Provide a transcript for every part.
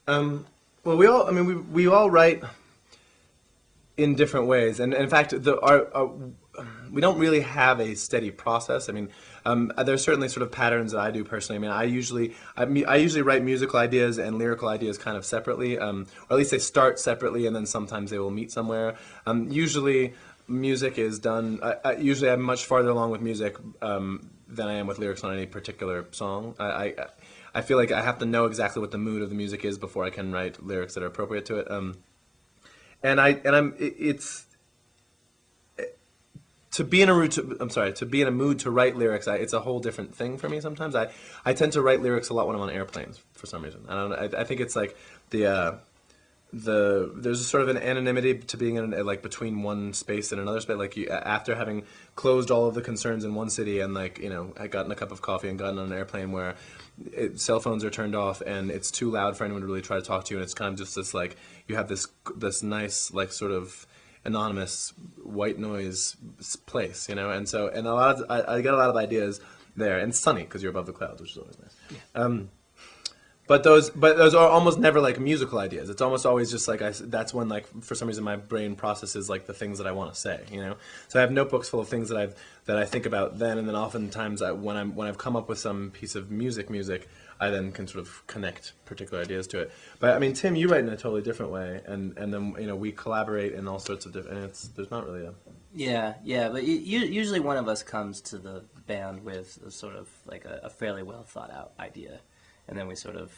Well, we all write in different ways, and in fact, we don't really have a steady process. I mean, there's certainly sort of patterns that I do personally. I mean, I usually write musical ideas and lyrical ideas kind of separately, or at least they start separately, and then sometimes they will meet somewhere. Usually, music is done. Usually, I'm much farther along with music than I am with lyrics on any particular song. I feel like I have to know exactly what the mood of the music is before I can write lyrics that are appropriate to it. It's to be in a mood to be in a mood to write lyrics. It's a whole different thing for me sometimes. I tend to write lyrics a lot when I'm on airplanes for some reason. I don't know. I think it's like there's a sort of an anonymity to being in like between one space and another space. Like after having closed all of the concerns in one city and like I gotten a cup of coffee and gotten on an airplane where cell phones are turned off and it's too loud for anyone to really try to talk to you, and it's kind of just this like you have this nice like sort of anonymous white noise place, and so and I get a lot of ideas there, and it's sunny because you're above the clouds, which is always nice. Yeah. But those are almost never like musical ideas. It's almost always just like that's when like for some reason my brain processes like the things that I want to say, So I have notebooks full of things that I think about then, and then oftentimes when I've come up with some piece of music, I then can sort of connect particular ideas to it. But I mean, Tim, you write in a totally different way, and then we collaborate in all sorts of different. And there's not really a yeah. But usually one of us comes to the band with a sort of like a fairly well thought out idea. And then we sort of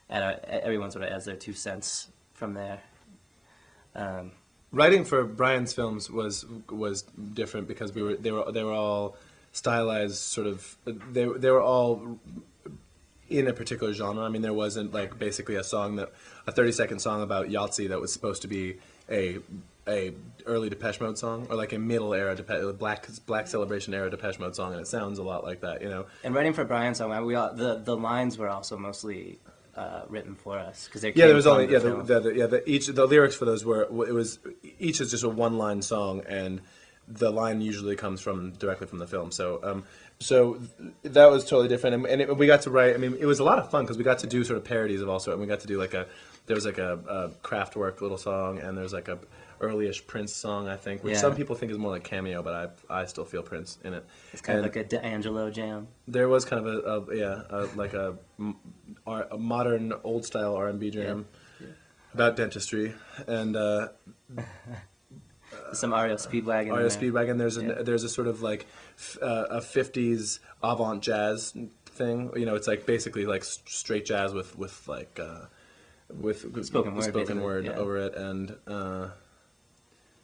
everyone sort of adds their 2 cents from there. Writing for Brian's films was different because they were all stylized sort of they were all in a particular genre. I mean, there wasn't like basically a 30-second song about Yahtzee that was supposed to be a early Depeche Mode song, or like a middle era Black Celebration era Depeche Mode song, and it sounds a lot like that, And writing for Brian's song, the lines were also mostly written for us because they there was only the lyrics for those each is just a one-line song, and the line usually comes directly from the film. So that was totally different, and we got to write. I mean, it was a lot of fun because we got to do sort of parodies of all sorts, and we got to do there was like a Kraftwerk little song, and there's like a early-ish Prince song, I think, which some people think is more like cameo, but I still feel Prince in it. It's kind of like a D'Angelo jam. There was kind of a modern old-style R&B jam about dentistry, and some REO Speedwagon. REO Speedwagon. There's a sort of like a 50s avant jazz thing. It's like basically like straight jazz with spoken word over it, and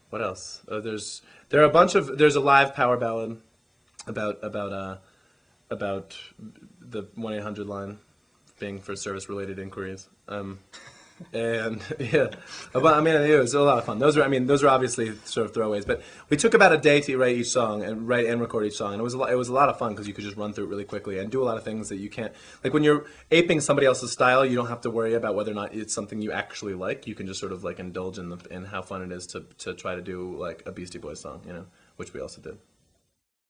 what else? There's a live power ballad about the 1-800 line being for service-related inquiries. And but I mean, it was a lot of fun. Those were obviously sort of throwaways, but we took about a day to write each song and record each song, and it was a lot of fun because you could just run through it really quickly and do a lot of things that you can't, like when you're aping somebody else's style, you don't have to worry about whether or not it's something you actually like. You can just sort of like indulge in how fun it is to try to do like a Beastie Boys song, which we also did.